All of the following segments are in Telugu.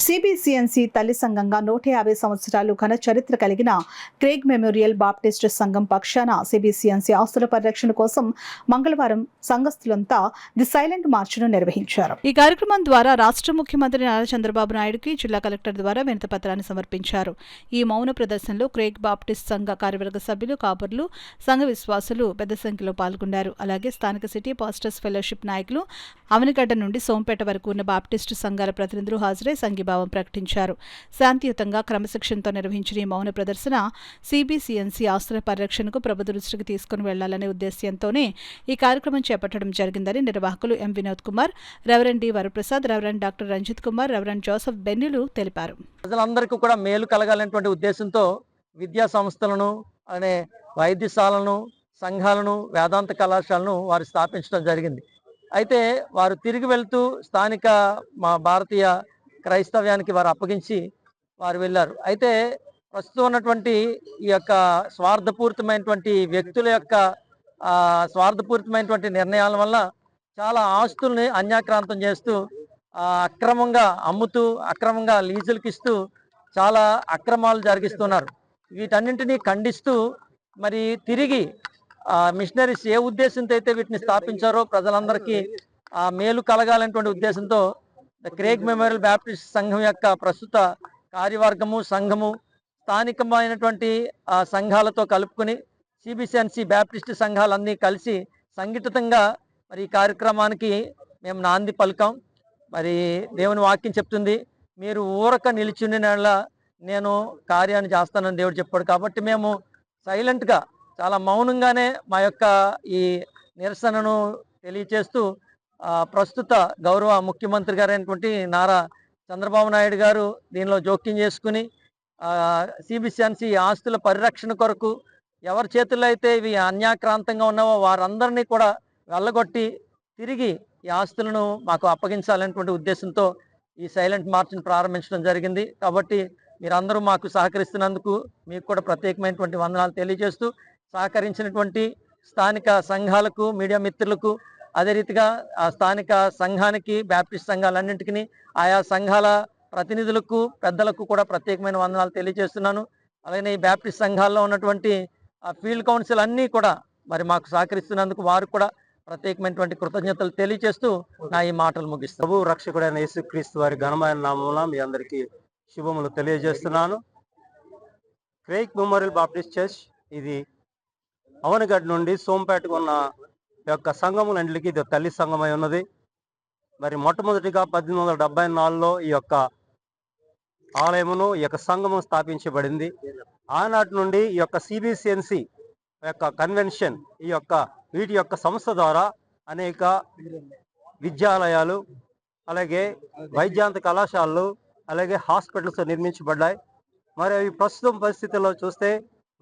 సిబిసిఎన్సి తల్లి సంఘంగా 150 సంవత్సరాలు ఘన చరిత్ర కలిగిన క్రేగ్ మెమోరియల్ బాప్టిస్ట్ సంఘం పక్షాన సిబిసిఎన్సి ఆస్తుల పరిరక్షణ కోసం మంగళవారం సంఘస్థులంతా ది సైలెంట్ మార్చ్ను నిర్వహించారు. ఈ కార్యక్రమం ద్వారా రాష్ట్ర ముఖ్యమంత్రి నారా చంద్రబాబు నాయుడుకి జిల్లా కలెక్టర్ ద్వారా వినతిపత్రాన్ని సమర్పించారు. ఈ మౌన ప్రదర్శనలో క్రేగ్ బాప్టిస్ట్ సంఘ కార్యవర్గ సభ్యులు, కాపర్లు, సంఘ విశ్వాసులు పెద్ద సంఖ్యలో పాల్గొన్నారు. అలాగే స్థానిక సిటీ పాస్టర్స్ ఫెలోషిప్ నాయకులు, అవనిగడ్డ నుండి సోంపేట వరకు ఉన్న బాప్టిస్టు సంఘాల ప్రతినిధులు హాజరై సంఘీభావం ప్రకటించారు. శాంతియుతంగా క్రమశిక్షణతో నిర్వహించిన ఈ మౌన ప్రదర్శన సిబిసిఎన్సి ఆస్తుల పరిరక్షణకు ప్రభుత్వ దృష్టికి తీసుకుని వెళ్లాలనే ఉద్దేశ్యంతోనే ఈ కార్యక్రమం చేపట్టడం జరిగిందని నిర్వాహకులు M Vinod Kumar, reverend D Varaprasad, reverend doctor Ranjith Kumar, reverend Joseph బెన్నులు తెలిపారు. ప్రజలందరికీ కూడా మేలు కలగాలనేటువంటి ఉద్దేశంతో విద్యా సంస్థలను అనే వైద్యశాలను, సంఘాలను, వేదాంత కళాశాలను వారు స్థాపించడం జరిగింది. అయితే వారు తిరిగి వెళ్తూ స్థానిక మా భారతీయ క్రైస్తవ్యానికి వారు అప్పగించి వారు వెళ్ళారు. అయితే ప్రస్తుతం ఉన్నటువంటి ఈ యొక్క స్వార్థపూరితమైనటువంటి వ్యక్తుల యొక్క స్వార్థపూరితమైనటువంటి నిర్ణయాల వల్ల చాలా ఆస్తుల్ని అన్యాక్రాంతం చేస్తూ అక్రమంగా అమ్ముతూ, అక్రమంగా లీజులకి ఇస్తూ చాలా అక్రమాలు జరిగిస్తున్నారు. వీటన్నింటినీ ఖండిస్తూ మరి తిరిగి మిషనరీస్ ఏ ఉద్దేశంతో అయితే వీటిని స్థాపించారో ప్రజలందరికీ మేలు కలగాలనేటువంటి ఉద్దేశంతో క్రేగ్ మెమోరియల్ బాప్టిస్ట్ సంఘం యొక్క ప్రస్తుత కార్యవర్గము, సంఘము స్థానికమైనటువంటి సంఘాలతో కలుపుకొని సిబిసిఎన్సి బాప్టిస్ట్ సంఘాలన్నీ కలిసి సంఘటితంగా మరి ఈ కార్యక్రమానికి మేము నాంది పలికాం. మరి దేవుని వాక్యం చెప్తుంది, మీరు ఊరక నిలిచిండినలా నేను కార్యాన్ని చేస్తానని దేవుడు చెప్పాడు. కాబట్టి మేము సైలెంట్గా, చాలా మౌనంగానే మా యొక్క ఈ నిరసనను తెలియచేస్తూ ప్రస్తుత గౌరవ ముఖ్యమంత్రి గారైనటువంటి నారా చంద్రబాబు నాయుడు గారు దీనిలో జోక్యం చేసుకుని సిబిసిఎన్సి ఆస్తుల పరిరక్షణ కొరకు ఎవరి చేతుల్లో అయితే ఇవి అన్యాక్రాంతంగా ఉన్నావో వారందరినీ కూడా వెళ్ళగొట్టి తిరిగి ఈ ఆస్తులను మాకు అప్పగించాలనేటువంటి ఉద్దేశంతో ఈ సైలెంట్ మార్చ్ని ప్రారంభించడం జరిగింది. కాబట్టి మీరందరూ మాకు సహకరిస్తున్నందుకు మీకు కూడా ప్రత్యేకమైనటువంటి వందనాలు తెలియజేస్తూ, సహకరించినటువంటి స్థానిక సంఘాలకు, మీడియా మిత్రులకు, అదే రీతిగా స్థానిక సంఘానికి, బ్యాప్టిస్ట్ సంఘాలన్నింటికి, ఆయా సంఘాల ప్రతినిధులకు, పెద్దలకు కూడా ప్రత్యేకమైన వందనాలు తెలియజేస్తున్నాను. అలాగే ఈ బ్యాప్టిస్ట్ సంఘాల్లో ఉన్నటువంటి ఫీల్డ్ కౌన్సిల్ అన్నీ కూడా మరి మాకు సహకరిస్తున్నందుకు వారు కూడా ప్రత్యేకమైనటువంటి కృతజ్ఞతలు తెలియజేస్తూ నా ఈ మాటలు ముగిస్తాను. ప్రభు రక్షకుడైన యేసుక్రీస్తు వారి ఘనమైన నామమున మీ అందరికీ శుభములు తెలియజేస్తున్నాను. క్రేగ్ మెమోరియల్ బాప్టిస్ట్ చర్చ్ ఇది అవనిగడ్డ నుండి సోంపేటకు ఉన్న యొక్క సంఘములన్నిటికీ ఇది తల్లి సంఘమై ఉన్నది. మరి మొట్టమొదటిగా 1874లో ఈ యొక్క ఆలయమును, ఈ యొక్క సంఘము స్థాపించబడింది. ఆనాటి నుండి ఈ యొక్క సిబిసిఎన్సి యొక్క కన్వెన్షన్, ఈ యొక్క వీటి యొక్క సంస్థ ద్వారా అనేక విద్యాలయాలు, అలాగే వైద్యాంత కళాశాలలు, అలాగే హాస్పిటల్స్ నిర్మించబడ్డాయి. మరి అవి ప్రస్తుతం పరిస్థితుల్లో చూస్తే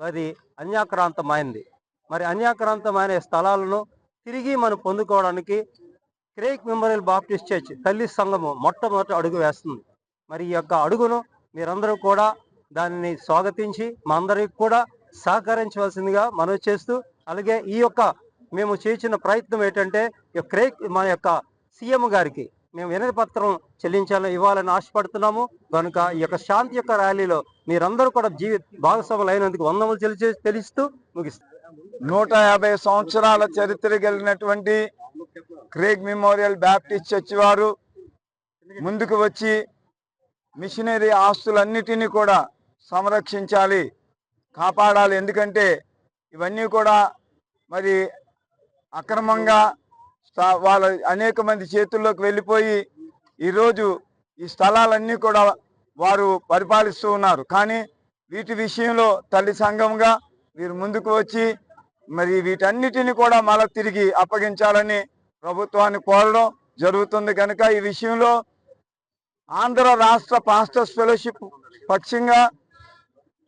అది అన్యాక్రాంతమైంది. మరి అన్యాక్రాంతమైన స్థలాలను తిరిగి మనం పొందుకోవడానికి క్రేగ్ మెమోరియల్ బాప్టిస్ట్ చర్చ్ తల్లి సంఘము మొట్టమొదటి అడుగు వేస్తుంది. మరి ఈ యొక్క అడుగును మీరందరూ కూడా దానిని స్వాగతించి మా అందరికి కూడా సహకరించవలసిందిగా మనవి చేస్తూ, అలాగే ఈ యొక్క మేము చేసిన ప్రయత్నం ఏంటంటే క్రేగ్ మన యొక్క సీఎం గారికి మేము వినతి పత్రం ఇవ్వాలని ఆశపడుతున్నాము. కనుక ఈ యొక్క శాంతి యొక్క ర్యాలీలో మీరందరూ కూడా భాగస్వాములు అయినందుకు వందములు తెలుస్తూ ముగిస్తాం. 150 సంవత్సరాల చరిత్ర కలిగినటువంటి క్రేగ్ మెమోరియల్ బాప్టిస్ట్ చర్చ్ వారు ముందుకు వచ్చి మిషనరీ ఆస్తులన్నిటినీ కూడా సంరక్షించాలి, కాపాడాలి. ఎందుకంటే ఇవన్నీ కూడా మరి అక్రమంగా వాళ్ళ అనేక మంది చేతుల్లోకి వెళ్ళిపోయి ఈరోజు ఈ స్థలాలన్నీ కూడా వారు పరిపాలిస్తూ ఉన్నారు. కానీ వీటి విషయంలో తల్లి సంఘంగా వీరు ముందుకు వచ్చి మరి వీటన్నిటిని కూడా మళ్ళీ తిరిగి అప్పగించాలని ప్రభుత్వాన్ని కోరడం జరుగుతుంది. కనుక ఈ విషయంలో ఆంధ్ర రాష్ట్ర పాస్టర్స్ ఫెలోషిప్ పక్షంగా,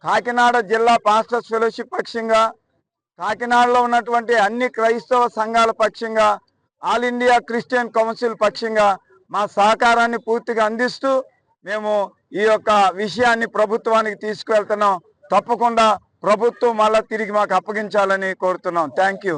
కాకినాడ జిల్లా పాస్టర్స్ ఫెలోషిప్ పక్షంగా, కాకినాడలో ఉన్నటువంటి అన్ని క్రైస్తవ సంఘాల పక్షంగా, ఆల్ ఇండియా క్రిస్టియన్ కౌన్సిల్ పక్షంగా మా సహకారాన్ని పూర్తిగా అందిస్తూ మేము ఈ యొక్క విషయాన్ని ప్రభుత్వానికి తీసుకువెళ్తున్నాం. తప్పకుండా ప్రభుత్వం మళ్ళా తిరిగి మాకు అప్పగించాలని కోరుతున్నాం. Thank you.